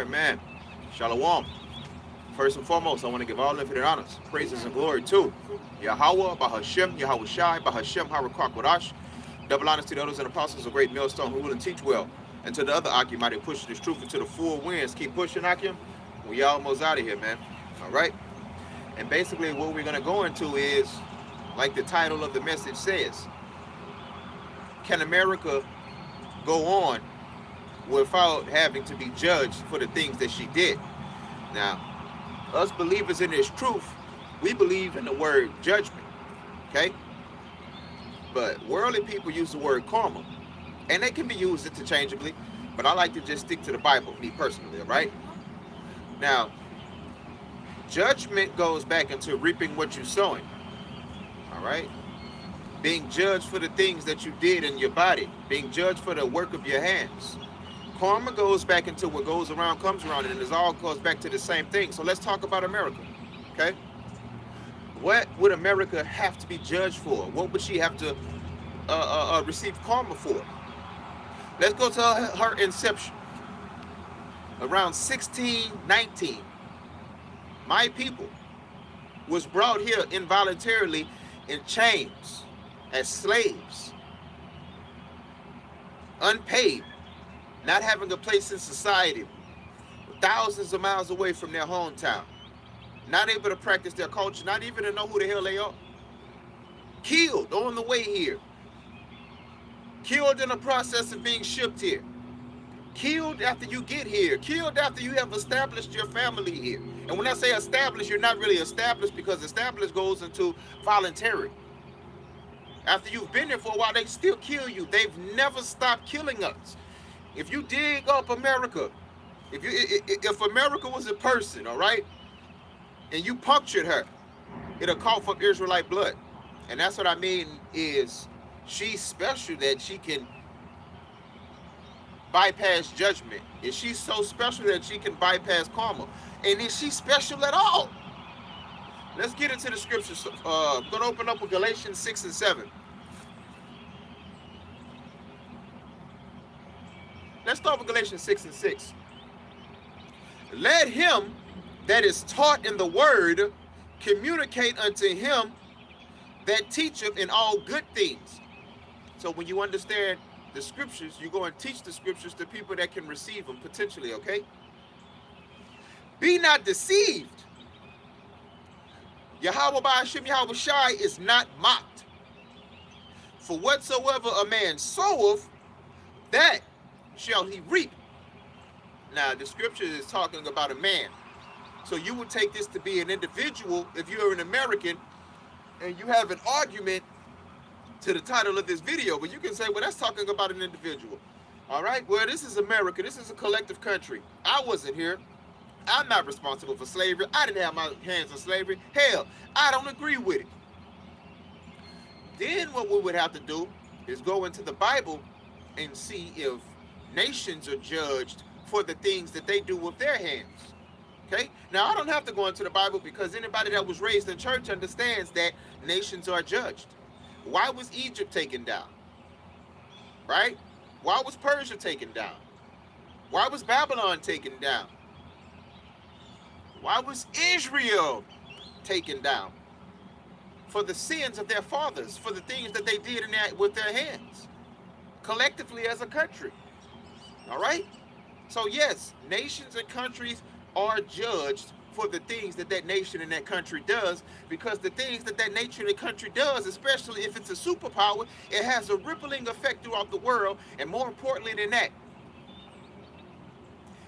right, man. Shalom. First and foremost, I want to give all infinite honors, praises, and glory to Yahweh, Bahashem, Yahweh Shai, Bahashem, Harakak Wadash. Double honors to the elders and apostles, a great millstone who will and teach well. And to the other Akim, mighty push this truth into the four winds. Keep pushing, Akim. We almost out of here, man. All right? And basically what we're going to go into is, like the title of the message says, can America go on without having to be judged for the things that she did? Now, us believers in this truth, we believe in the word judgment, okay? But worldly people use the word karma, and they can be used interchangeably, but I like to just stick to the Bible, me personally, all right? Now, judgment goes back into reaping what you're sowing, all right? Being judged for the things that you did in your body, being judged for the work of your hands. Karma goes back into what goes around comes around, and it all goes back to the same thing. So let's talk about America, okay? What would America have to be judged for? What would she have to receive karma for? Let's go to her inception. Around 1619, my people was brought here involuntarily in chains as slaves, unpaid, not having a place in society, thousands of miles away from their hometown, not able to practice their culture, not even to know who the hell they are. Killed on the way here. Killed in the process of being shipped here. Killed after you get here. Killed after you have established your family here. And when I say established, you're not really established, because established goes into voluntary. After you've been here for a while, they still kill you. They've never stopped killing us. If you dig up America, if America was a person, all right, and you punctured her, it'll cough up Israelite blood. And that's what I mean is she's special that she can bypass judgment. Is she so special that she can bypass karma? And is she special at all? Let's get into the scriptures. I'm going to open up with Galatians 6 and 7. Let's start with Galatians 6 and 6. Let him that is taught in the word communicate unto him that teacheth in all good things. So when you understand the scriptures, you go and teach the scriptures to people that can receive them potentially, okay? Be not deceived. Yahweh Ba'ashem Yahweh Shai is not mocked. For whatsoever a man soweth, that shall he reap. Now, the scripture is talking about a man. So you would take this to be an individual if you're an American and you have an argument to the title of this video, but you can say, well, that's talking about an individual. All right, well, this is America. This is a collective country. I wasn't here. I'm not responsible for slavery. I didn't have my hands on slavery. Hell, I don't agree with it. Then what we would have to do is go into the Bible and see if nations are judged for the things that they do with their hands. Okay? Now, I don't have to go into the Bible, because anybody that was raised in church understands that nations are judged. Why was Egypt taken down? Right? Why was Persia taken down? Why was Babylon taken down? Why was Israel taken down? For the sins of their fathers, for the things that they did with their hands, collectively as a country. All right? So yes, nations and countries are judged for the things that that nation and that country does, because the things that that nation and country does, especially if it's a superpower, it has a rippling effect throughout the world, and more importantly than that,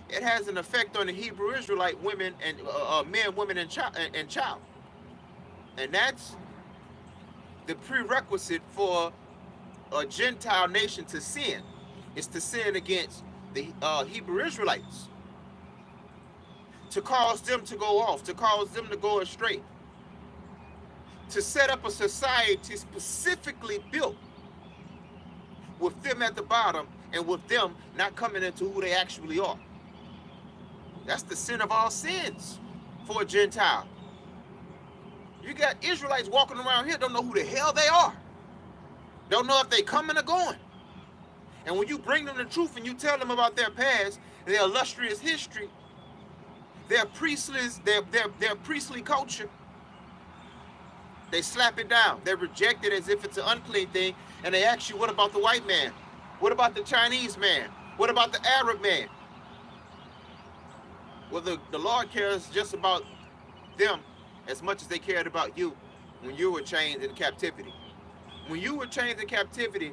it has an effect on the Hebrew Israelite women and men, women, and child. And that's the prerequisite for a Gentile nation to sin. It's to sin against the Hebrew Israelites, to cause them to go off, to cause them to go astray, to set up a society specifically built with them at the bottom and with them not coming into who they actually are. That's the sin of all sins for a Gentile. You got Israelites walking around here, don't know who the hell they are. Don't know if they coming or going. And when you bring them the truth and you tell them about their past and their illustrious history, their priestly culture. They slap it down. They reject it as if it's an unclean thing. And they ask you, what about the white man? What about the Chinese man? What about the Arab man? Well, the Lord cares just about them as much as they cared about you when you were chained in captivity. When you were chained in captivity,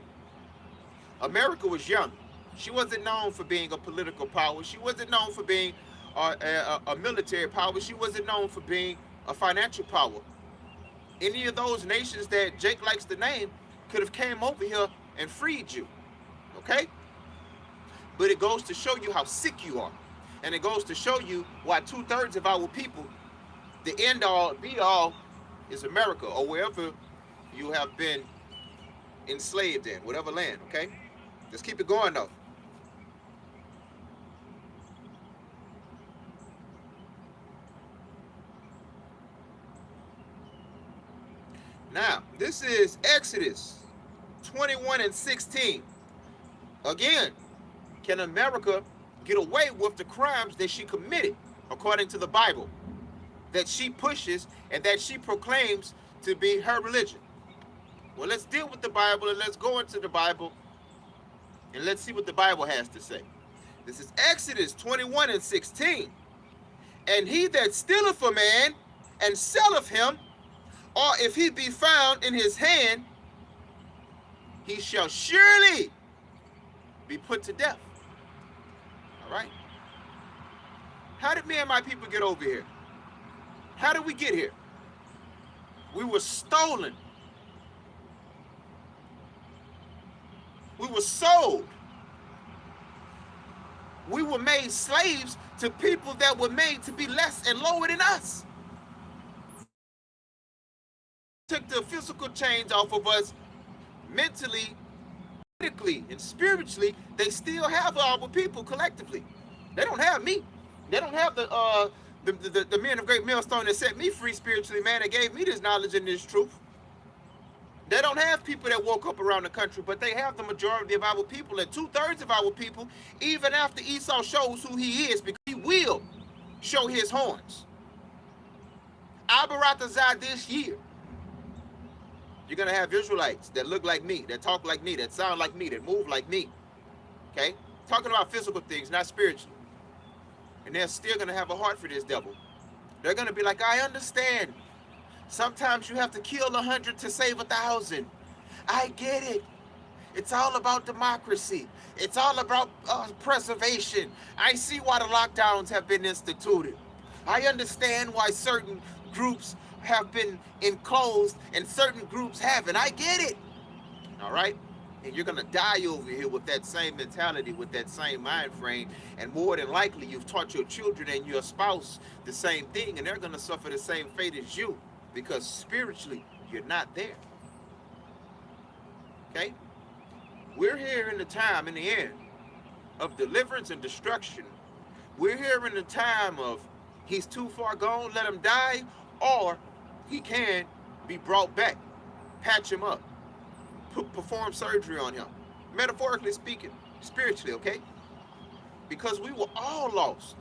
America was young. She wasn't known for being a political power. She wasn't known for being a military power. She wasn't known for being a financial power. Any of those nations that Jake likes to name could have came over here and freed you, okay? But it goes to show you how sick you are. And it goes to show you why 2/3 of our people, the end all, be all, is America or wherever you have been enslaved in, whatever land, okay? Let's keep it going though. Now, this is Exodus 21:16. Again, can America get away with the crimes that she committed according to the Bible, that she pushes and that she proclaims to be her religion? Well, let's deal with the Bible and let's go into the Bible and let's see what the Bible has to say. This is Exodus 21:16. And he that stealeth a man and selleth him, or if he be found in his hand, he shall surely be put to death. All right? How did me and my people get over here? How did we get here? We were stolen. We were sold. We were made slaves to people that were made to be less and lower than us. Took the physical chains off of us mentally, politically, and spiritually. They still have our people collectively. They don't have me. They don't have the men of great millstone that set me free spiritually, man. That gave me this knowledge and this truth. They don't have people that woke up around the country, but they have the majority of our people, and 2/3 of our people, even after Esau shows who he is, because he will show his horns. Abaratazah this year, you're going to have Israelites that look like me, that talk like me, that sound like me, that move like me. Okay? Talking about physical things, not spiritual. And they're still going to have a heart for this devil. They're going to be like, I understand. Sometimes you have to kill 100 to save 1,000. I get it. It's all about democracy. It's all about preservation. I see why the lockdowns have been instituted. I understand why certain groups have been enclosed and certain groups haven't. I get it. All right? And you're going to die over here with that same mentality, with that same mind frame. And more than likely, you've taught your children and your spouse the same thing, and they're going to suffer the same fate as you, because spiritually, you're not there. Okay? We're here in the time, in the end, of deliverance and destruction. We're here in the time of he's too far gone, let him die, or he can be brought back, patch him up, perform surgery on him. Metaphorically speaking, spiritually, okay? Because we were all lost,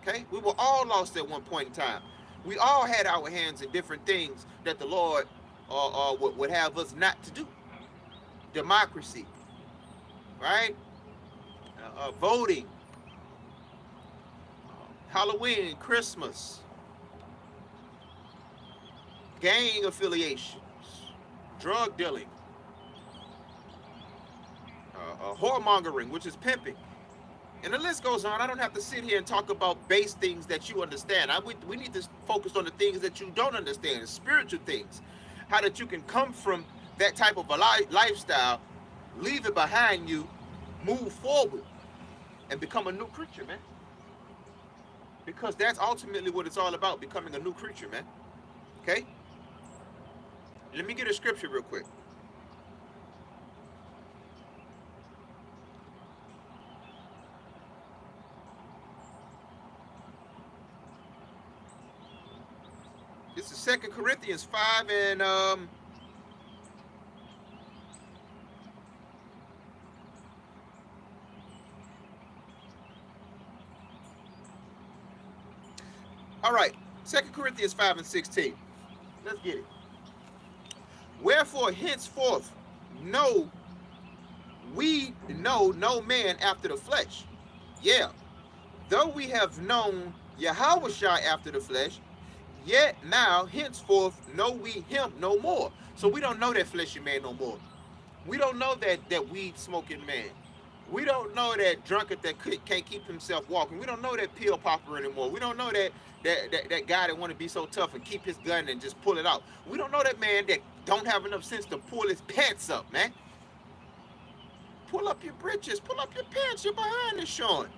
okay? We were all lost at one point in time. We all had our hands in different things that the Lord would have us not to do. Democracy, right? Voting, Halloween, Christmas, gang affiliations, drug dealing, whoremongering, which is pimping. And the list goes on. I don't have to sit here and talk about base things that you understand. We need to focus on the things that you don't understand, spiritual things. How that you can come from that type of a lifestyle, leave it behind you, move forward, and become a new creature, man. Because that's ultimately what it's all about, becoming a new creature, man. Okay? Let me get a scripture real quick. This is 2 Corinthians 5 and All right, 2 Corinthians 5 and 16. Let's get it. Wherefore henceforth know we know no man after the flesh. Yeah, though we have known Yahushua after the flesh, yet now henceforth know we him no more. So we don't know that fleshy man no more. We don't know that weed smoking man. We don't know that drunkard that can't keep himself walking. We don't know that pill popper anymore. We don't know that guy that want to be so tough and keep his gun and just pull it out. We don't know that man that don't have enough sense to pull his pants up, man. Pull up your britches. Pull up your pants. Your behind is showing.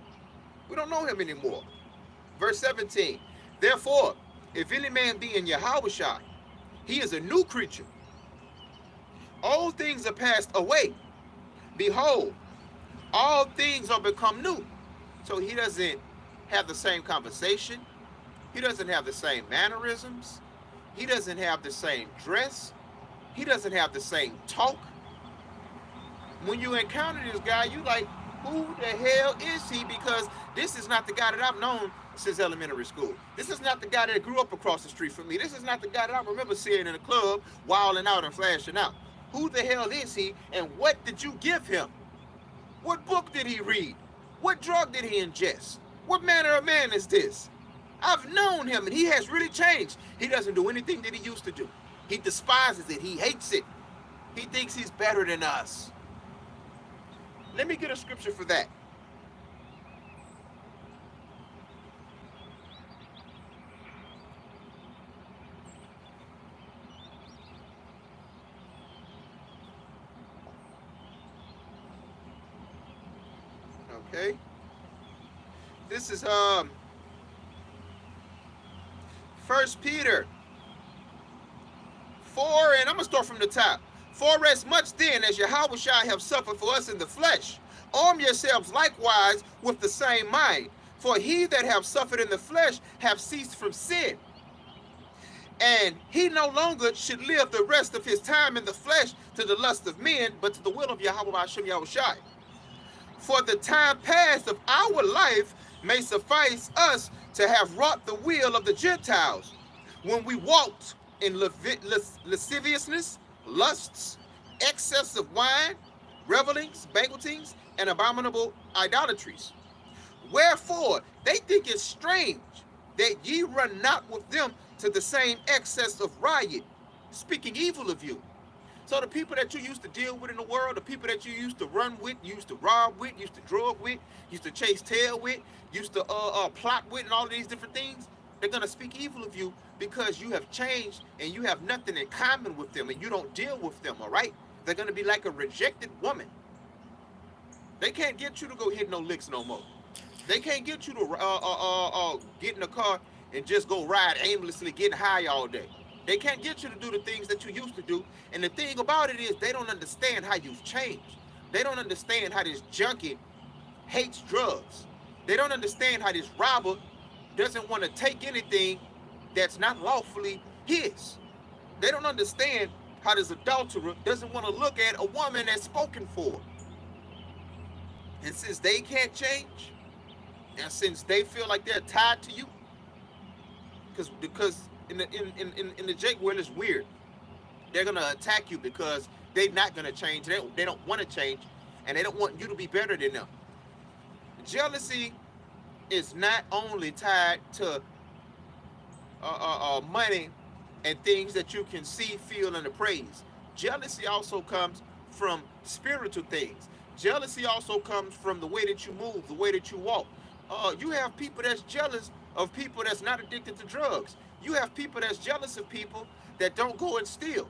We don't know him anymore. Verse 17. Therefore, if any man be in Yahushua, he is a new creature. All things are passed away. Behold, all things are become new. So he doesn't have the same conversation. He doesn't have the same mannerisms. He doesn't have the same dress. He doesn't have the same talk. When you encounter this guy, you like, who the hell is he? Because this is not the guy that I've known since elementary school. This is not the guy that grew up across the street from me. This is not the guy that I remember seeing in the club, wilding out and flashing out. Who the hell is he, and what did you give him? What book did he read? What drug did he ingest? What manner of man is this? I've known him, and he has really changed. He doesn't do anything that he used to do. He despises it. He hates it. He thinks he's better than us. Let me get a scripture for that. Okay. This is 1 Peter 4, and I'm going to start from the top. For as much then as Yahushua have suffered for us in the flesh, arm yourselves likewise with the same mind. For he that have suffered in the flesh have ceased from sin. And he no longer should live the rest of his time in the flesh to the lust of men, but to the will of Yahweh Hashem Yahushua. For the time past of our life may suffice us to have wrought the will of the Gentiles, when we walked in lasciviousness, lusts, excess of wine, revelings, banquetings, and abominable idolatries. Wherefore they think it strange that ye run not with them to the same excess of riot, speaking evil of you. So the people that you used to deal with in the world, the people that you used to run with, used to rob with, used to drug with, used to chase tail with, used to plot with, and all of these different things, they're going to speak evil of you because you have changed and you have nothing in common with them and you don't deal with them, all right? They're going to be like a rejected woman. They can't get you to go hit no licks no more. They can't get you to get in a car and just go ride aimlessly, getting high all day. They can't get you to do the things that you used to do. And the thing about it is they don't understand how you've changed. They don't understand how this junkie hates drugs. They don't understand how this robber doesn't want to take anything that's not lawfully his. They don't understand how this adulterer doesn't want to look at a woman that's spoken for. And since they can't change, and since they feel like they're tied to you, because in the Jake world it's weird. They're gonna attack you because they're not gonna change. They don't want to change, and they don't want you to be better than them. Jealousy is not only tied to money and things that you can see, feel, and appraise. Jealousy also comes from spiritual things. Jealousy also comes from the way that you move, the way that you walk. You have people that's jealous of people that's not addicted to drugs. You have people that's jealous of people that don't go and steal.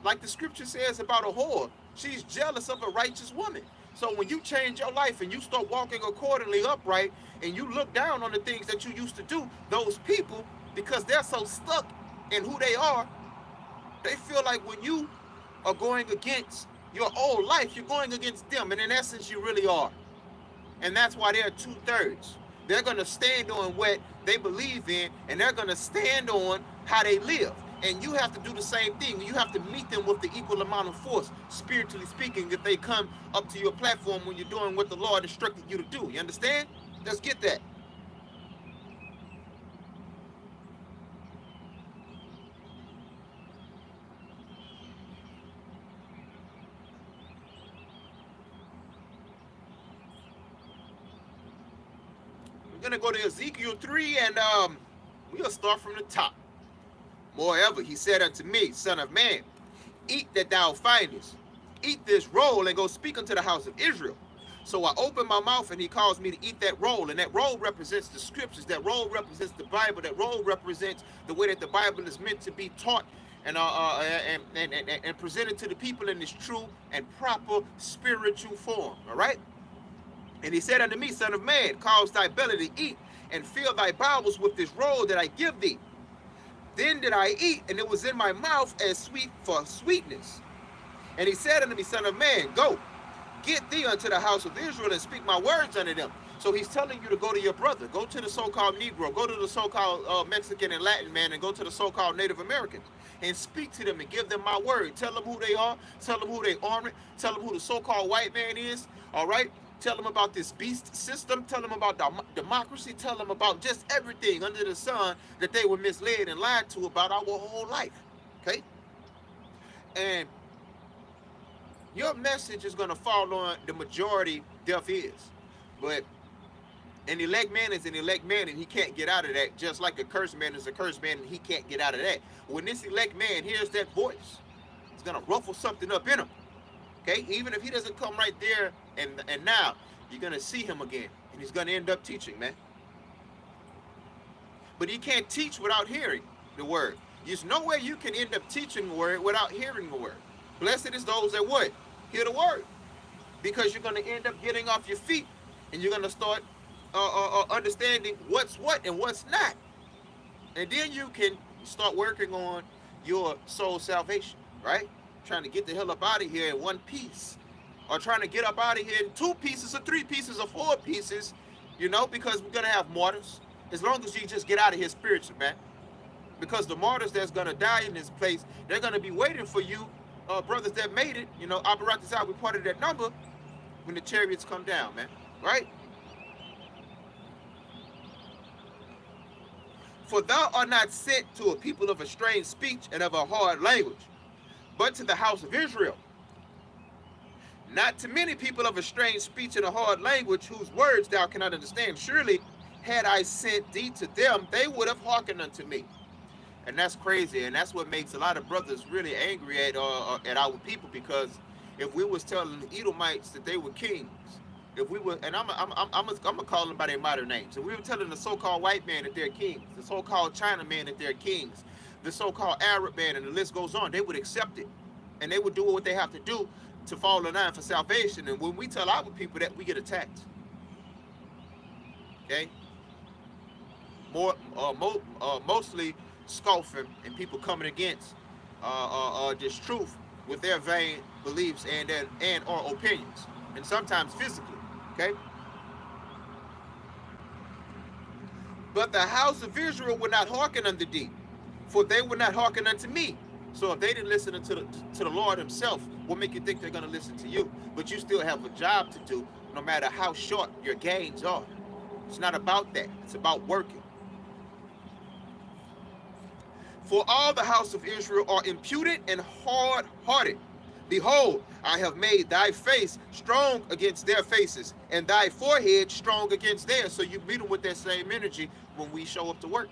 Like the scripture says about a whore, she's jealous of a righteous woman. So when you change your life and you start walking accordingly upright and you look down on the things that you used to do, those people, because they're so stuck in who they are, they feel like when you are going against your old life, you're going against them. And in essence, you really are. And that's why they're 2/3. They're going to stand on what they believe in, and they're going to stand on how they live. And you have to do the same thing. You have to meet them with the equal amount of force, spiritually speaking, if they come up to your platform when you're doing what the Lord instructed you to do. You understand? Let's get that. We're going to go to Ezekiel 3, and we'll start from the top. Moreover, he said unto me, Son of man, eat that thou findest. Eat this roll and go speak unto the house of Israel. So I opened my mouth, and he caused me to eat that roll. And that roll represents the scriptures. That roll represents the Bible. That roll represents the way that the Bible is meant to be taught and presented to the people in this true and proper spiritual form. All right? And he said unto me, Son of man, cause thy belly to eat, and fill thy bowels with this roll that I give thee. Then did I eat, and it was in my mouth as sweet for sweetness. And he said unto me, Son of man, go, get thee unto the house of Israel, and speak my words unto them. So he's telling you to go to your brother. Go to the so-called Negro. Go to the so-called Mexican and Latin man, and go to the so-called Native Americans. And speak to them and give them my word. Tell them who they are. Tell them who they are. Tell them who the so-called white man is. All right? Tell them about this beast system. Tell them about democracy. Tell them about just everything under the sun that they were misled and lied to about our whole life. Okay? And your message is going to fall on the majority deaf ears. But an elect man is an elect man, and he can't get out of that, just like a cursed man is a cursed man, and he can't get out of that. When this elect man hears that voice, it's going to ruffle something up in him. Okay? Even if he doesn't come right there and now, you're going to see him again, and he's going to end up teaching, man. But he can't teach without hearing the word. There's no way you can end up teaching the word without hearing the word. Blessed is those that would hear the word, because you're going to end up getting off your feet, and you're going to start understanding what's what and what's not. And then you can start working on your soul salvation, right? Trying to get the hell up out of here in one piece, or trying to get up out of here in 2 pieces or 3 pieces or 4 pieces, you know, because we're going to have martyrs. As long as you just get out of here spiritually, man. Because the martyrs that's going to die in this place, they're going to be waiting for you, brothers that made it, you know, Apparatus out, we part of that number when the chariots come down, man, right? For thou art not sent to a people of a strange speech and of a hard language, but to the house of Israel. Not to many people of a strange speech and a hard language, whose words thou cannot understand. Surely, had I sent thee to them, they would have hearkened unto me. And that's crazy, and that's what makes a lot of brothers really angry at our people, because if we was telling the Edomites that they were kings, if we were, and I'm gonna call them by their modern names, if we were telling the so-called white man that they're kings, the so-called China man that they're kings, the so-called Arab man, and the list goes on, they would accept it, and they would do what they have to do to fall in line for salvation. And when we tell our people that, we get attacked. Okay? Mostly scoffing and people coming against this truth with their vain beliefs and or opinions, and sometimes physically. Okay? But the house of Israel would not hearken unto thee, for they would not hearken unto me. So if they didn't listen to the Lord himself, what make you think they're going to listen to you? But you still have a job to do, no matter how short your gains are. It's not about that. It's about working. For all the house of Israel are impudent and hard-hearted. Behold, I have made thy face strong against their faces, and thy forehead strong against theirs. So you meet them with that same energy when we show up to work.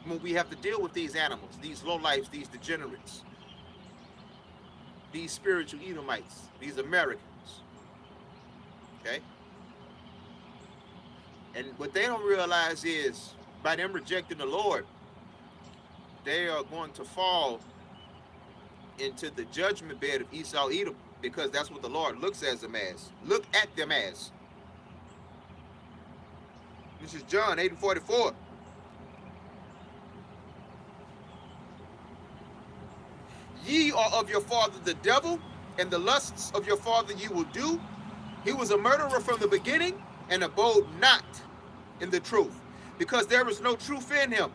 When we have to deal with these animals, these lowlifes, these degenerates, these spiritual Edomites, these Americans. Okay? And what they don't realize is, by them rejecting the Lord, they are going to fall into the judgment bed of Esau, Edom, because that's what the Lord looks at them as. Look at them as. This is John 8:44. Ye are of your father the devil, and the lusts of your father ye will do. He was a murderer from the beginning, and abode not in the truth, because there is no truth in him.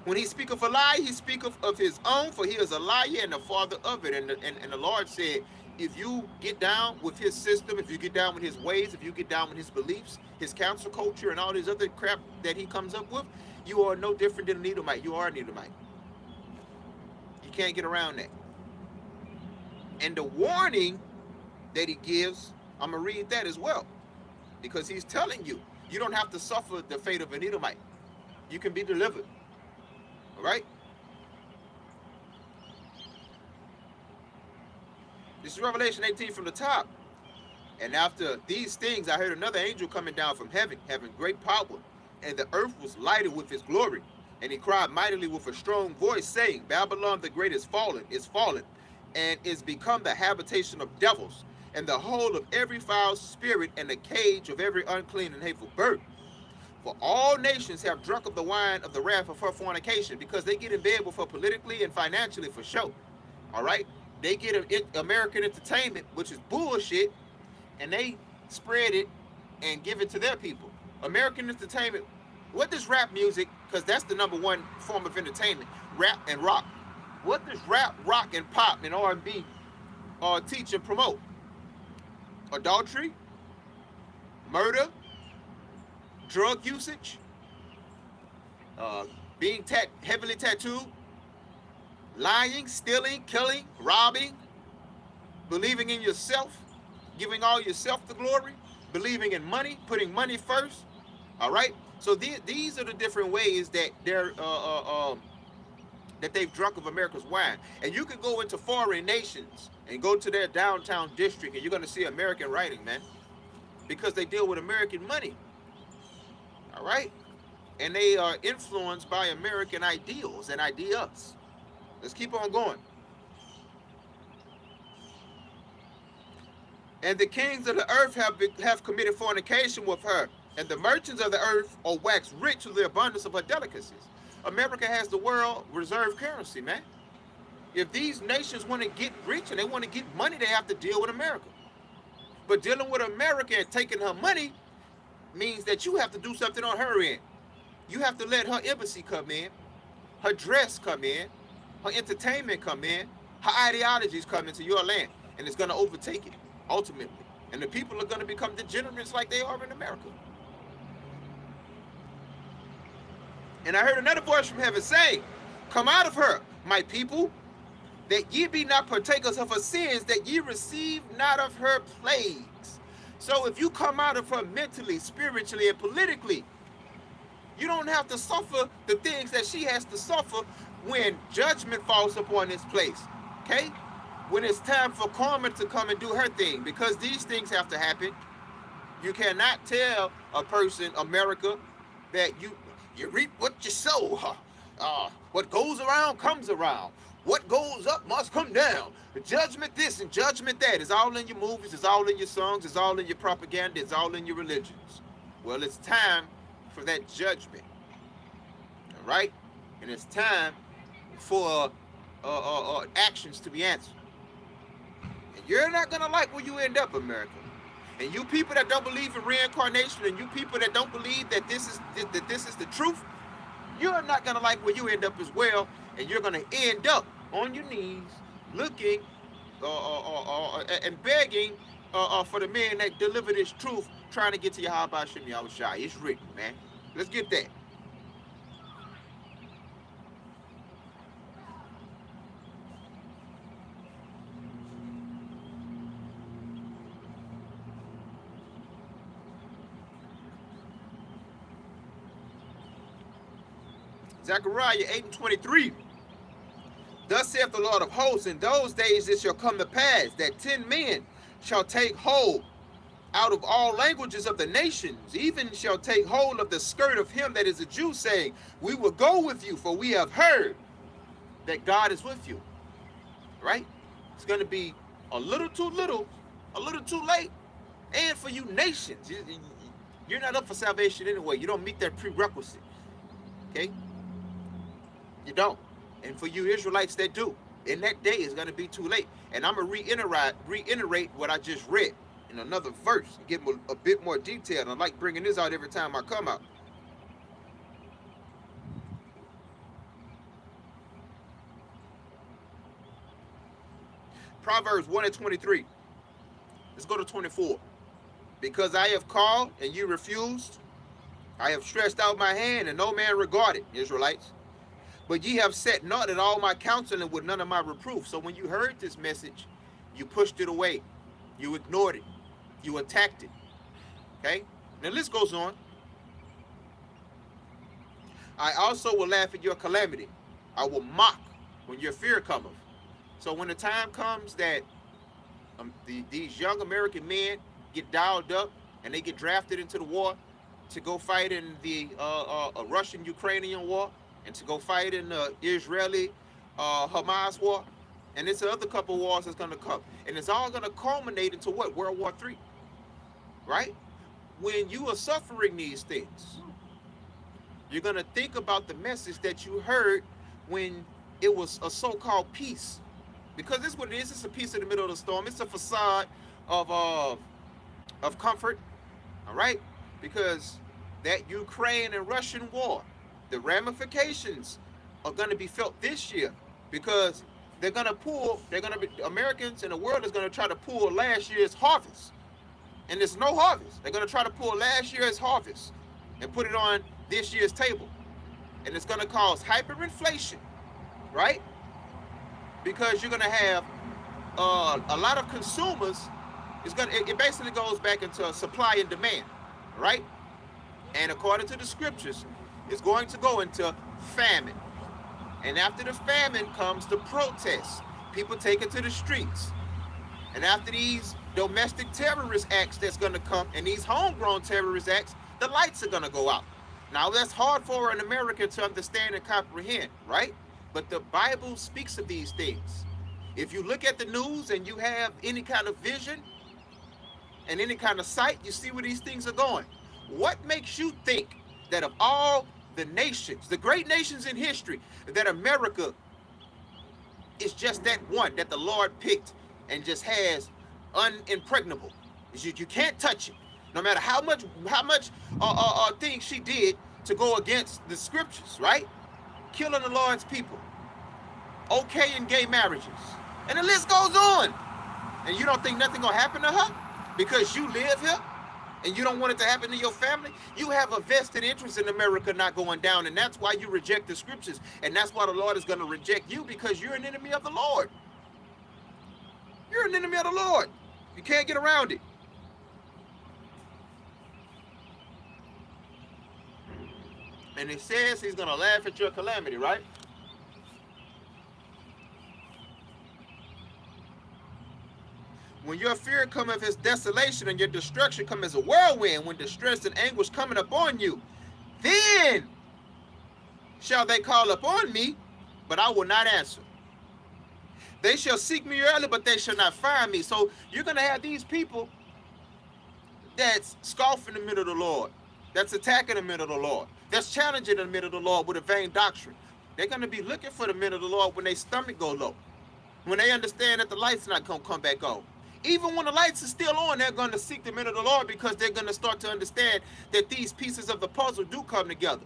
When he speaketh a lie, he speaketh of his own, for he is a liar and the father of it. And the Lord said, if you get down with his system, if you get down with his ways, if you get down with his beliefs, his council culture, and all this other crap that he comes up with, you are no different than an Edomite. You are an Edomite. You can't get around that. And the warning that he gives, I'm going to read that as well, because he's telling you, You don't have to suffer the fate of an Edomite. You can be delivered. All right? This is Revelation 18 from the top. And after these things, I heard another angel coming down from heaven, having great power. And the earth was lighted with his glory. And he cried mightily with a strong voice, saying, Babylon the great is fallen, and is become the habitation of devils, and the hole of every foul spirit, and the cage of every unclean and hateful bird. For all nations have drunk of the wine of the wrath of her fornication, because they get in bed with her politically and financially for show. All right? They get American entertainment, which is bullshit, and they spread it and give it to their people. American entertainment, what does rap music, because that's the number one form of entertainment, rap and rock. What does rap, rock, and pop and R&B teach and promote? Adultery, murder, drug usage, being heavily tattooed, lying, stealing, killing, robbing, believing in yourself, giving all yourself the glory, believing in money, putting money first. All right. So these are the different ways that they've drunk of America's wine. And you can go into foreign nations and go to their downtown district, and you're going to see American writing, man, because they deal with American money. All right. And they are influenced by American ideals and ideas. Let's keep on going. And the kings of the earth have committed fornication with her, and the merchants of the earth are waxed rich through the abundance of her delicacies. America has the world reserve currency, man. If these nations want to get rich and they want to get money, they have to deal with America. But dealing with America and taking her money means that you have to do something on her end. You have to let her embassy come in, her dress come in, her entertainment come in, her ideologies come into your land, and it's going to overtake it, ultimately. And the people are going to become degenerates like they are in America. And I heard another voice from heaven saying, come out of her, my people, that ye be not partakers of her sins, that ye receive not of her plagues. So if you come out of her mentally, spiritually, and politically, you don't have to suffer the things that she has to suffer when judgment falls upon this place, okay? When it's time for karma to come and do her thing, because these things have to happen. You cannot tell a person, America, that you reap what you sow. What goes around comes around. What goes up must come down. Judgment this and judgment that. It's all in your movies, it's all in your songs, it's all in your propaganda, it's all in your religions. Well, it's time for that judgment. All right? And it's time for actions to be answered. And you're not going to like where you end up, America. And you people that don't believe in reincarnation, and you people that don't believe that this is the truth, you're not going to like where you end up as well. And you're going to end up on your knees looking and begging for the men that deliver this truth, trying to get to Yahweh Hashem Yahweh Shai. It's written, man. Let's get that. Zechariah 8:23. Thus saith the Lord of hosts, in those days it shall come to pass that 10 men shall take hold out of all languages of the nations, even shall take hold of the skirt of him that is a Jew, saying, we will go with you, for we have heard that God is with you. Right? It's going to be a little too little, a little too late. And for you nations, you're not up for salvation anyway. You don't meet that prerequisite. Okay? You don't. And for you Israelites that do, in that day is going to be too late. And I'm going to reiterate what I just read in another verse, give them a bit more detail. And I like bringing this out every time I come out. Proverbs 1:23. Let's go to 24. Because I have called and you refused, I have stretched out my hand and no man regarded, Israelites. But ye have set naught at all my counseling with none of my reproof. So when you heard this message, you pushed it away. You ignored it. You attacked it. Okay? Now the list goes on. I also will laugh at your calamity. I will mock when your fear cometh. So when the time comes that these young American men get dialed up and they get drafted into the war to go fight in the Russian-Ukrainian war and to go fight in the Israeli-Hamas war, and it's another couple wars that's going to come. And it's all going to culminate into what? World War III, right? When you are suffering these things, you're going to think about the message that you heard when it was a so-called peace. Because this is what it is. It's a peace in the middle of the storm. It's a facade of comfort, all right? Because that Ukraine and Russian war, the ramifications are going to be felt this year because Americans and the world is going to try to pull last year's harvest. And there's no harvest. They're going to try to pull last year's harvest and put it on this year's table. And it's going to cause hyperinflation, right? Because you're going to have a lot of consumers. It basically goes back into supply and demand, right? And according to the scriptures, it's going to go into famine. And after the famine comes the protests. People take it to the streets. And after these domestic terrorist acts that's going to come, and these homegrown terrorist acts, the lights are going to go out. Now, that's hard for an American to understand and comprehend, right? But the Bible speaks of these things. If you look at the news and you have any kind of vision and any kind of sight, you see where these things are going. What makes you think that of all the nations, the great nations in history, that America is just that one that the Lord picked and just has unimpregnable? You can't touch it. No matter how much things she did to go against the scriptures, right? Killing the Lord's people, okaying gay marriages, and the list goes on. And you don't think nothing gonna happen to her because you live here and you don't want it to happen to your family? You have a vested interest in America not going down, and that's why you reject the scriptures, and that's why the Lord is gonna reject you, because you're an enemy of the Lord. You're an enemy of the Lord. You can't get around it. And it says he's going to laugh at your calamity, right? When your fear cometh as desolation and your destruction come as a whirlwind, when distress and anguish coming upon you, then shall they call upon me, but I will not answer. They shall seek me early, but they shall not find me. So you're going to have these people that's scoffing the middle of the Lord, that's attacking the middle of the Lord, that's challenging the middle of the Lord with a vain doctrine. They're going to be looking for the middle of the Lord when their stomach go low, when they understand that the light's not going to come back on. Even when the lights are still on, they're going to seek the middle of the Lord, because they're going to start to understand that these pieces of the puzzle do come together.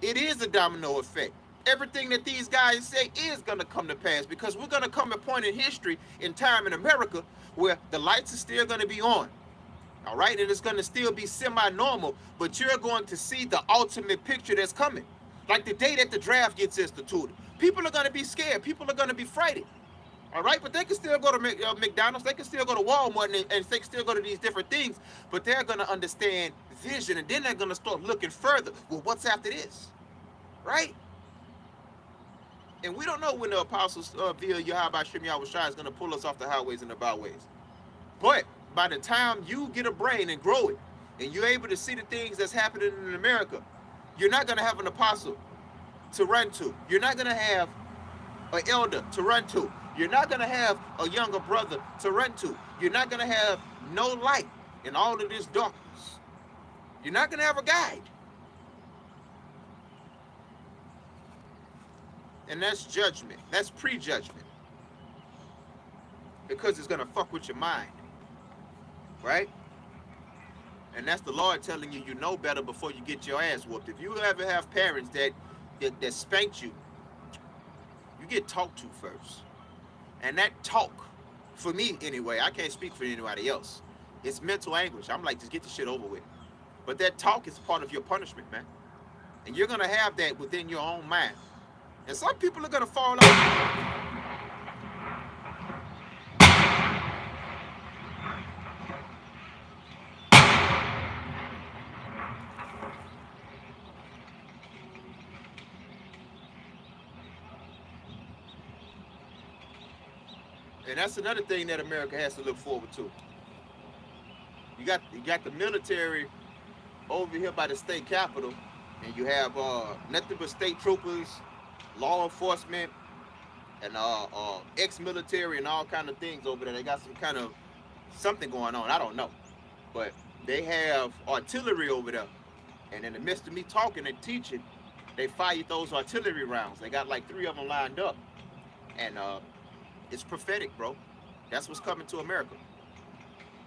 It is a domino effect. Everything that these guys say is going to come to pass, because we're going to come to a point in history, in time in America, where the lights are still going to be on. All right, and it's going to still be semi-normal, but you're going to see the ultimate picture that's coming. Like the day that the draft gets instituted, people are going to be scared. People are going to be frightened. All right, but they can still go to McDonald's. They can still go to Walmart, and they can still go to these different things. But they're going to understand vision, and then they're going to start looking further. Well, what's after this? Right? And we don't know when the apostles via Yahweh Shem Yahushua is going to pull us off the highways and the byways. But by the time you get a brain and grow it, and you're able to see the things that's happening in America, you're not going to have an apostle to run to. You're not going to have an elder to run to. You're not going to have a younger brother to run to. You're not going to have no light in all of this darkness. You're not going to have a guide. And that's judgment. That's prejudgment. Because it's going to fuck with your mind. Right? And that's the Lord telling you, you know better before you get your ass whooped. If you ever have parents that spanked you, you get talked to first. And that talk, for me anyway, I can't speak for anybody else, it's mental anguish. I'm like, just get the shit over with. But that talk is part of your punishment, man. And you're going to have that within your own mind. And some people are going to fall out. And that's another thing that America has to look forward to. You got the military over here by the state capitol, and you have nothing but state troopers, law enforcement, and ex-military and all kind of things over there. They got some kind of something going on. I don't know, but they have artillery over there. And in the midst of me talking and teaching, they fired those artillery rounds. They got like 3 of them lined up, and it's prophetic, bro. That's what's coming to America.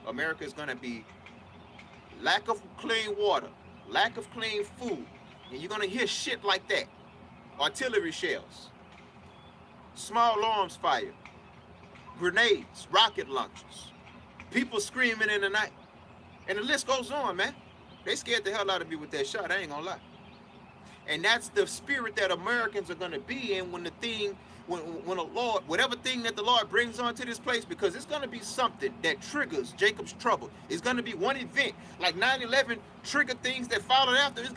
America is gonna be lack of clean water, lack of clean food, and you're gonna hear shit like that. Artillery shells, small arms fire, grenades, rocket launchers, people screaming in the night, and the list goes on, man. They scared the hell out of me with that shot, I ain't gonna lie. And that's the spirit that Americans are gonna be in when the thing, when the Lord, whatever thing that the Lord brings onto this place, because it's gonna be something that triggers Jacob's trouble. It's gonna be one event, like 9/11 triggered things that followed after. It's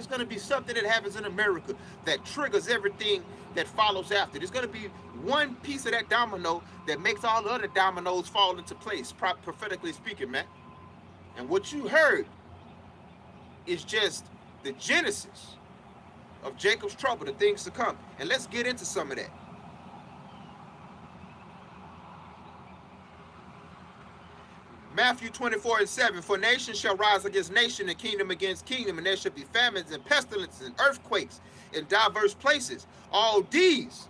gonna be something that happens in America that triggers everything that follows after. There's gonna be one piece of that domino that makes all the other dominoes fall into place, prophetically speaking, man. And what you heard is just the genesis of Jacob's trouble, the things to come. And let's get into some of that. Matthew 24:7, for nation shall rise against nation, and kingdom against kingdom, and there shall be famines and pestilences and earthquakes in diverse places. All these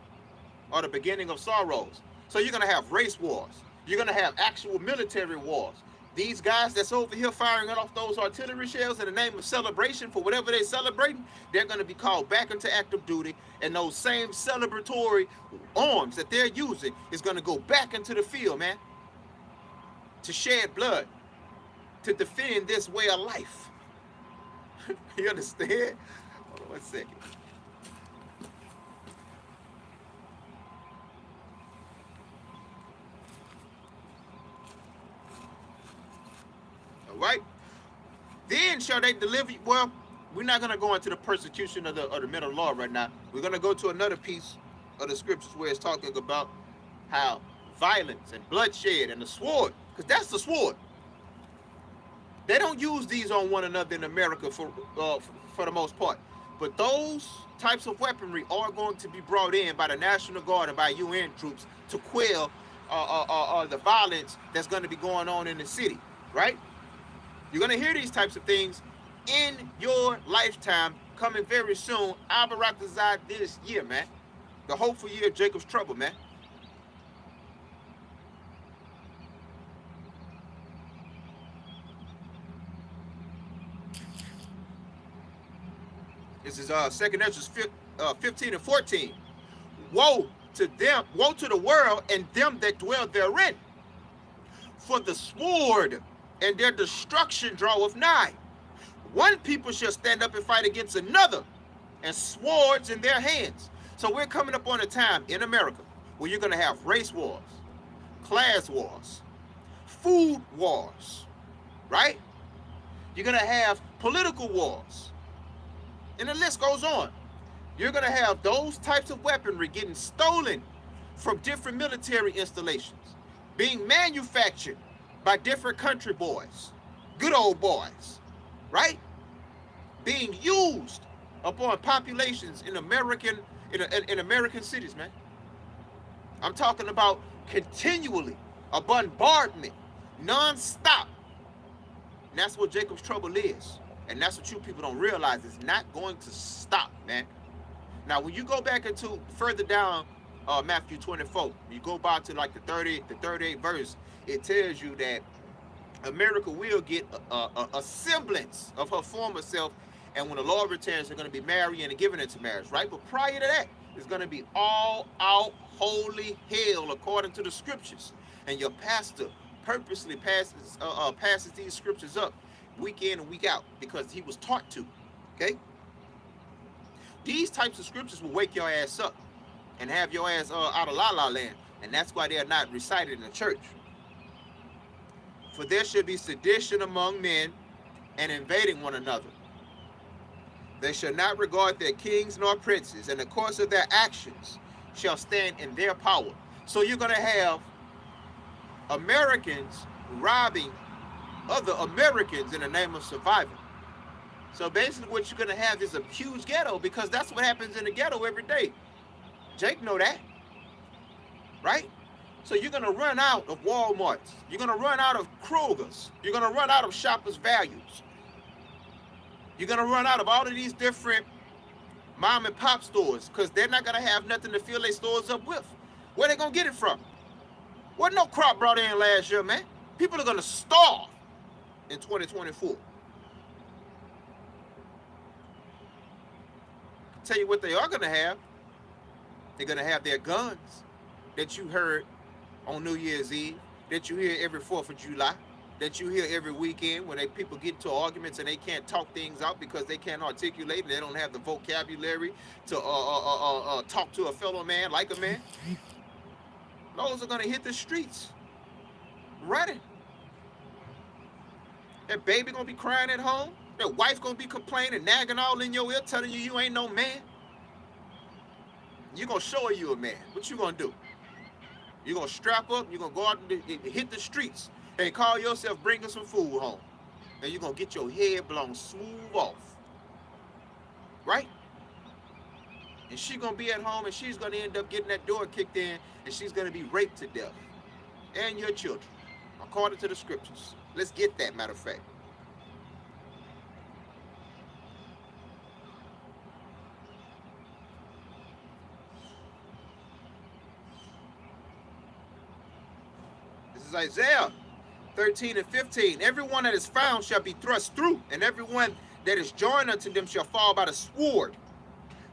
are the beginning of sorrows. So you're going to have race wars. You're going to have actual military wars. These guys that's over here firing off those artillery shells in the name of celebration for whatever they're celebrating, they're going to be called back into active duty, and those same celebratory arms that they're using is going to go back into the field, man, to shed blood, to defend this way of life. You understand? Hold on 1 second. All right? Then shall they deliver you. Well, we're not going to go into the persecution of the men of law right now. We're going to go to another piece of the scriptures where it's talking about how violence and bloodshed and the sword, because that's the sword. They don't use these on one another in America for the most part. But those types of weaponry are going to be brought in by the National Guard and by UN troops to quell the violence that's going to be going on in the city, right? You're going to hear these types of things in your lifetime coming very soon. Abarakazai this year, man. The hopeful year of Jacob's trouble, man. This is 2nd Ezra 15 and 14. Woe to them, woe to the world and them that dwell therein. For the sword and their destruction draweth nigh. One people shall stand up and fight against another, and swords in their hands. So we're coming up on a time in America where you're going to have race wars, class wars, food wars, right? You're going to have political wars, and the list goes on. You're going to have those types of weaponry getting stolen from different military installations, being manufactured by different country boys, good old boys, right? Being used upon populations in American cities, man. I'm talking about continually a bombardment, non-stop. And that's what Jacob's trouble is. And that's what you people don't realize. It's not going to stop, man. Now, when you go back into further down Matthew 24, you go back to like the 38th verse, it tells you that America will get a semblance of her former self, and when the Lord returns, they're going to be marrying and giving into marriage, right? But prior to that, it's going to be all out holy hell according to the scriptures. And your pastor purposely passes these scriptures up week in and week out because he was taught to, okay? These types of scriptures will wake your ass up and have your ass out of la-la land, and that's why they're not recited in the church. For there should be sedition among men and invading one another. They shall not regard their kings nor princes, and the course of their actions shall stand in their power. So you're going to have Americans robbing other Americans in the name of survival. So basically what you're going to have is a huge ghetto, because that's what happens in the ghetto every day. Jake know that, right? So you're going to run out of Walmarts. You're going to run out of Kroger's. You're going to run out of Shoppers Values. You're going to run out of all of these different mom and pop stores, because they're not going to have nothing to fill their stores up with. Where they going to get it from? Wasn't no crop brought in last year, man. People are going to starve in 2024. Tell you what they are going to have. They're going to have their guns that you heard on New Year's Eve, that you hear every 4th of July, that you hear every weekend when people get into arguments and they can't talk things out because they can't articulate and they don't have the vocabulary to talk to a fellow man like a man. Those are going to hit the streets running. That baby going to be crying at home. That wife going to be complaining, nagging all in your ear, telling you ain't no man. You're going to show her you a man. What you going to do? You're going to strap up, you're going to go out and hit the streets and call yourself bringing some food home. And you're going to get your head blown smooth off. Right? And she's going to be at home and she's going to end up getting that door kicked in and she's going to be raped to death. And your children, according to the scriptures. Let's get that, matter of fact. This is Isaiah 13 and 15. Everyone that is found shall be thrust through, and everyone that is joined unto them shall fall by the sword.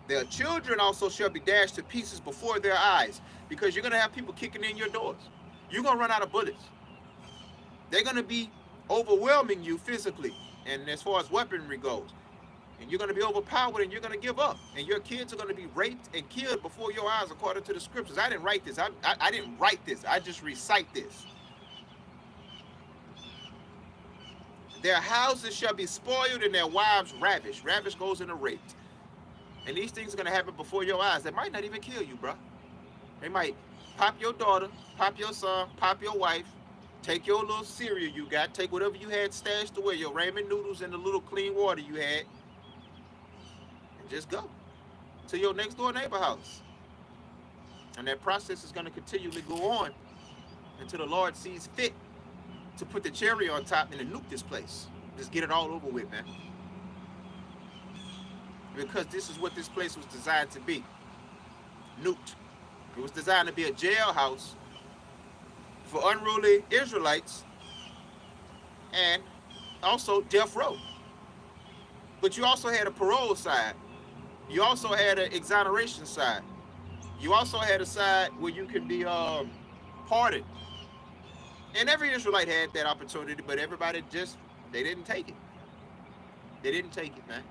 Their children also shall be dashed to pieces before their eyes, because you're going to have people kicking in your doors. You're going to run out of bullets. They're going to be overwhelming you physically and as far as weaponry goes. And you're going to be overpowered and you're going to give up. And your kids are going to be raped and killed before your eyes according to the scriptures. I didn't write this. I didn't write this. I just recite this. Their houses shall be spoiled and their wives ravished. Ravished goes into raped. And these things are going to happen before your eyes. They might not even kill you, bro. They might pop your daughter, pop your son, pop your wife, take your little cereal you got, take whatever you had stashed away, your ramen noodles and the little clean water you had, and just go to your next door neighbor house. And that process is going to continually go on until the Lord sees fit to put the cherry on top and to nuke this place. Just get it all over with, man. Because this is what this place was designed to be. Nuked. It was designed to be a jailhouse for unruly Israelites and also death row. But you also had a parole side. You also had an exoneration side. You also had a side where you could be pardoned. And every Israelite had that opportunity, but everybody just, they didn't take it. They didn't take it, man.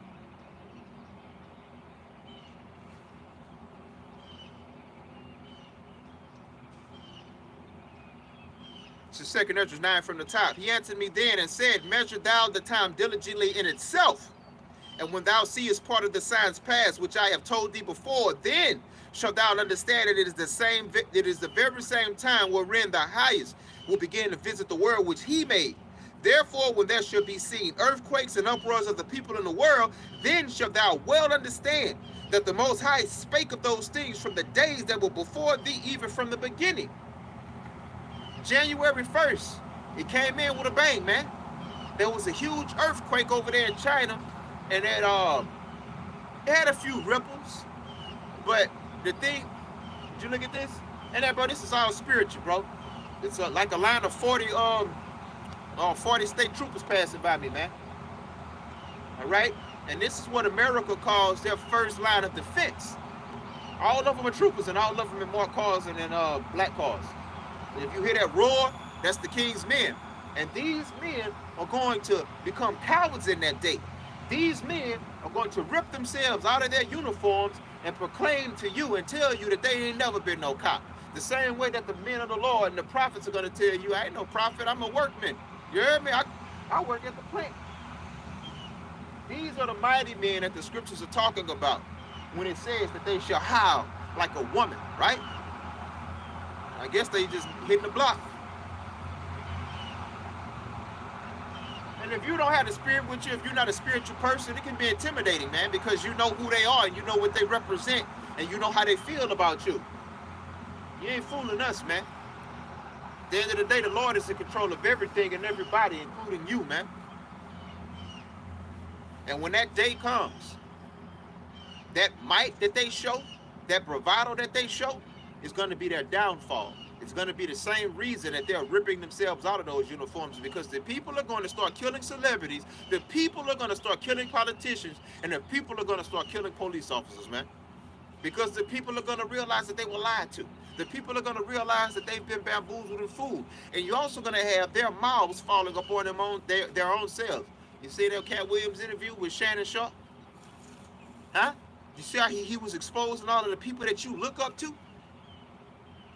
This is 2 Ezra 9 from the top. He answered me then and said, measure thou the time diligently in itself. And when thou seest part of the signs past, which I have told thee before, then shalt thou understand that it is the very same time wherein the highest will begin to visit the world which he made. Therefore, when there shall be seen earthquakes and uproars of the people in the world, then shalt thou well understand that the Most High spake of those things from the days that were before thee, even from the beginning. January 1st, it came in with a bang, man. There was a huge earthquake over there in China, and it had a few ripples. But the thing, did you look at this? And that, bro, this is all spiritual, bro. It's like a line of 40 state troopers passing by me, man. All right? And this is what America calls their first line of defense. All of them are troopers, and all of them in more cars than black cars. If you hear that roar, that's the king's men. And these men are going to become cowards in that day. These men are going to rip themselves out of their uniforms and proclaim to you and tell you that they ain't never been no cop. The same way that the men of the Lord and the prophets are going to tell you, I ain't no prophet, I'm a workman. You hear me? I work at the plant. These are the mighty men that the scriptures are talking about when it says that they shall howl like a woman, right? I guess they just hitting the block. And if you don't have the Spirit with you, if you're not a spiritual person, it can be intimidating, man, because you know who they are and you know what they represent and you know how they feel about you. You ain't fooling us, man. At the end of the day, the Lord is in control of everything and everybody, including you, man. And when that day comes, that might that they show, that bravado that they show, is going to be their downfall. It's going to be the same reason that they're ripping themselves out of those uniforms, because the people are going to start killing celebrities, the people are going to start killing politicians, and the people are going to start killing police officers, man. Because the people are going to realize that they were lied to. The people are going to realize that they've been bamboozled and fooled. And you're also going to have their mouths falling upon their own selves. You see that Cat Williams interview with Shannon Sharp? Huh? You see how he was exposing all of the people that you look up to?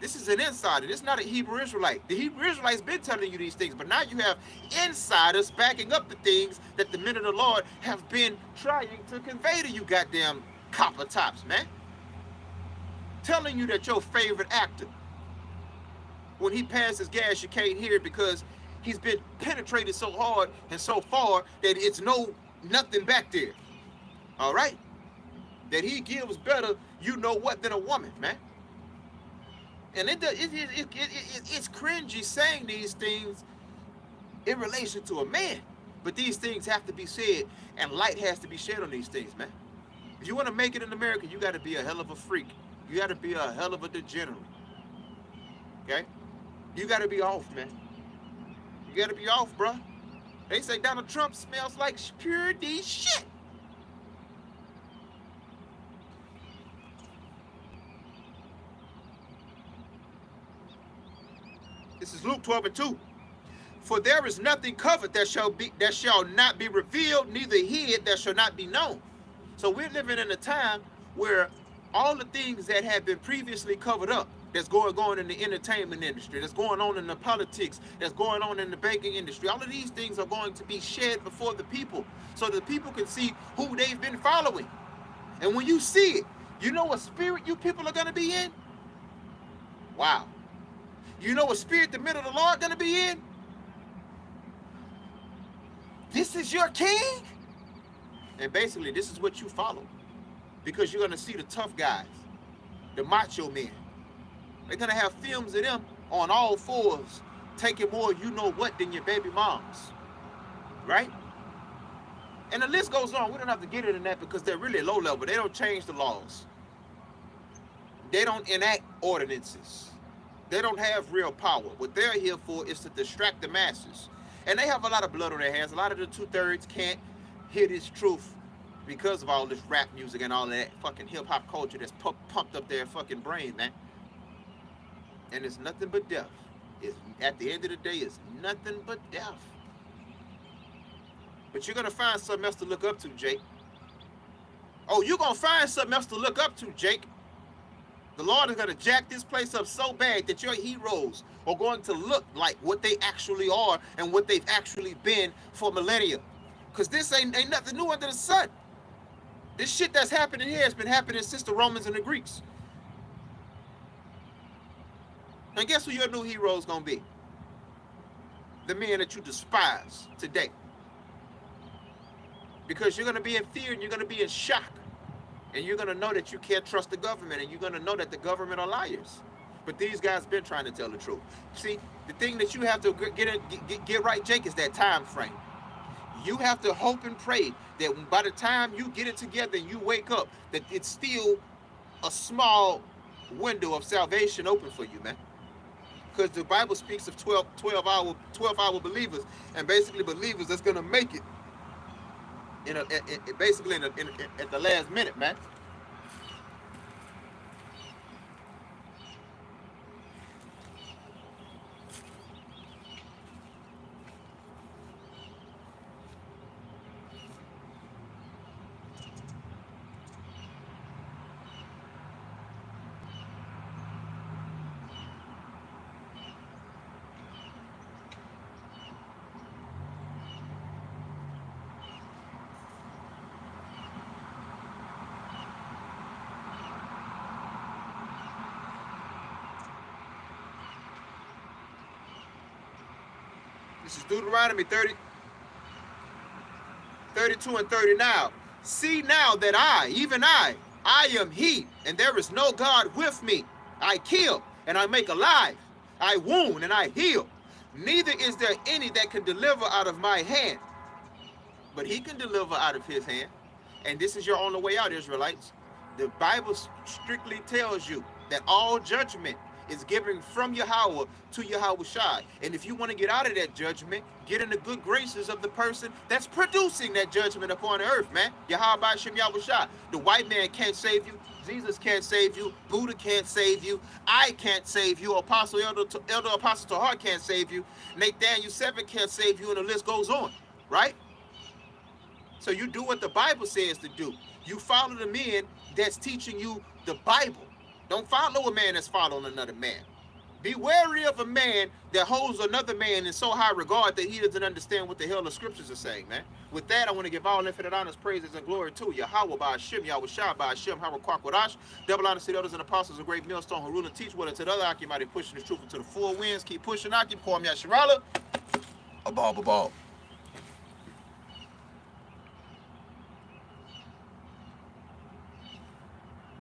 This is an insider. This is not a Hebrew Israelite. The Hebrew Israelites been telling you these things, but now you have insiders backing up the things that the men of the Lord have been trying to convey to you goddamn copper tops, man. Telling you that your favorite actor, when he passes gas, you can't hear it because he's been penetrated so hard and so far that it's nothing back there. All right? That he gives better, you know what, than a woman, man. And it's cringy saying these things in relation to a man. But these things have to be said, and light has to be shed on these things, man. If you want to make it in America, you got to be a hell of a freak. You got to be a hell of a degenerate. Okay? You got to be off, man. You got to be off, bro. They say Donald Trump smells like pure D shit. This is Luke 12:2. For there is nothing covered that shall not be revealed, neither hid that shall not be known. So we're living in a time where all the things that have been previously covered up, that's going on in the entertainment industry, that's going on in the politics, that's going on in the banking industry, all of these things are going to be shed before the people so the people can see who they've been following. And when you see it, you know what spirit you people are going to be in? Wow. You know what spirit the men of the Lord are going to be in? This is your king? And basically, this is what you follow. Because you're going to see the tough guys, the macho men. They're going to have films of them on all fours, taking more you know what than your baby moms. Right? And the list goes on. We don't have to get into that because they're really low level. They don't change the laws. They don't enact ordinances. They don't have real power. What they're here for is to distract the masses. And they have a lot of blood on their hands. A lot of the 2/3 can't hear this truth because of all this rap music and all that fucking hip-hop culture that's pumped up their fucking brain, man. And it's nothing but death. At the end of the day, it's nothing but death. But you're going to find something else to look up to, Jake. Oh, you're going to find something else to look up to, Jake. The Lord is going to jack this place up so bad that your heroes are going to look like what they actually are and what they've actually been for millennia. Because this ain't nothing new under the sun. This shit that's happening here has been happening since the Romans and the Greeks. And guess who your new hero is going to be? The men that you despise today. Because you're going to be in fear and you're going to be in shock. And you're going to know that you can't trust the government, and you're going to know that the government are liars. But these guys been trying to tell the truth. See, the thing that you have to get right, Jake, is that time frame. You have to hope and pray that by the time you get it together and you wake up, that it's still a small window of salvation open for you, man. Because the Bible speaks of 12-hour believers, and basically believers that's going to make it at the last minute, man. This is Deuteronomy 30. 32 and 30 now. See now that I, even I am he, and there is no God with me. I kill, and I make alive. I wound, and I heal. Neither is there any that can deliver out of my hand. But he can deliver out of his hand. And this is your only way out, Israelites. The Bible strictly tells you that all judgment is given from Yahweh to Yahweh Shai. And if you want to get out of that judgment, get in the good graces of the person that's producing that judgment upon the earth, man. Yahweh Shem Yahweh Shai. The white man can't save you. Jesus can't save you. Buddha can't save you. I can't save you. Apostle Elder Apostle Tahar can't save you. Nathaniel 7 can't save you, and the list goes on, right? So you do what the Bible says to do. You follow the men that's teaching you the Bible. Don't follow a man that's following another man. Be wary of a man that holds another man in so high regard that he doesn't understand what the hell the scriptures are saying, man. With that, I want to give all infinite honors, praises, and glory to Yahweh by Hashem, Yahweh Shai by Hashem, Hara Kwakwadash, double honors to the elders and apostles, a great millstone who rule and teach what to the other. Aki mighty pushing the truth into the four winds. Keep pushing, Aki, pour me out Shirala. A ball.